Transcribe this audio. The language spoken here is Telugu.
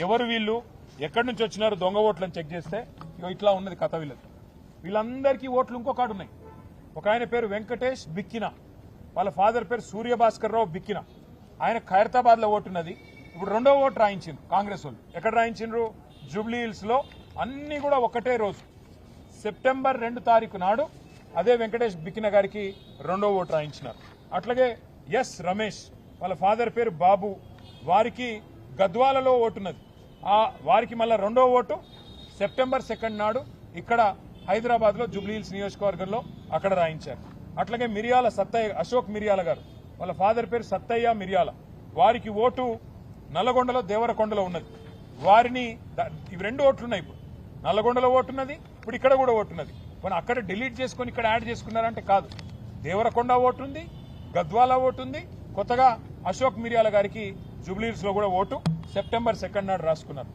ఎవరు వీళ్ళు, ఎక్కడి నుంచి వచ్చినారు దొంగ ఓట్లను చెక్ చేస్తే ఇట్లా ఉన్నది కథ వీళ్ళది. వీళ్ళందరికీ ఓట్లు ఇంకొకటి ఉన్నాయి. ఒక ఆయన పేరు వెంకటేష్ బిక్కిన, వాళ్ళ ఫాదర్ పేరు సూర్యభాస్కర్ రావు బిక్కిన. ఆయన ఖైరతాబాద్ లో ఓటున్నది. ఇప్పుడు రెండో ఓటు రాయించిండ్రు కాంగ్రెస్ వాళ్ళు. ఎక్కడ రాయించిండ్రు? జూబ్లీ హిల్స్ లో. అన్ని కూడా ఒకటే రోజు సెప్టెంబర్ 2 తారీఖు నాడు అదే వెంకటేష్ బిక్కిన గారికి రెండో ఓటు రాయించినారు. అట్లాగే ఎస్ రమేష్, వాళ్ళ ఫాదర్ పేరు బాబు, వారికి గద్వాలలో ఓటున్నది. వారికి మళ్ళా రెండో ఓటు సెప్టెంబర్ 2 నాడు ఇక్కడ హైదరాబాద్ లో జూబ్లీ హిల్స్ నియోజకవర్గంలో అక్కడ రాయించారు. అట్లాగే మిరియాల సత్తయ్య, అశోక్ మిరియాల గారు, వాళ్ళ ఫాదర్ పేరు సత్తయ్య మిరియాల, వారికి ఓటు నల్లగొండలో దేవరకొండలో ఉన్నది. వారిని ఇవి రెండు ఓట్లున్నాయి. ఇప్పుడు నల్లగొండలో ఓటున్నది, ఇప్పుడు ఇక్కడ కూడా ఓటున్నది. కానీ అక్కడ డిలీట్ చేసుకుని ఇక్కడ యాడ్ చేసుకున్నారంటే కాదు. దేవరకొండ ఓటుంది, గద్వాల ఓటుంది, కొత్తగా అశోక్ మిరియాల గారికి జూబ్లీ హిల్స్ లో కూడా ఓటు సెప్టెంబర్ 2 నాడు రాసుకున్నారు.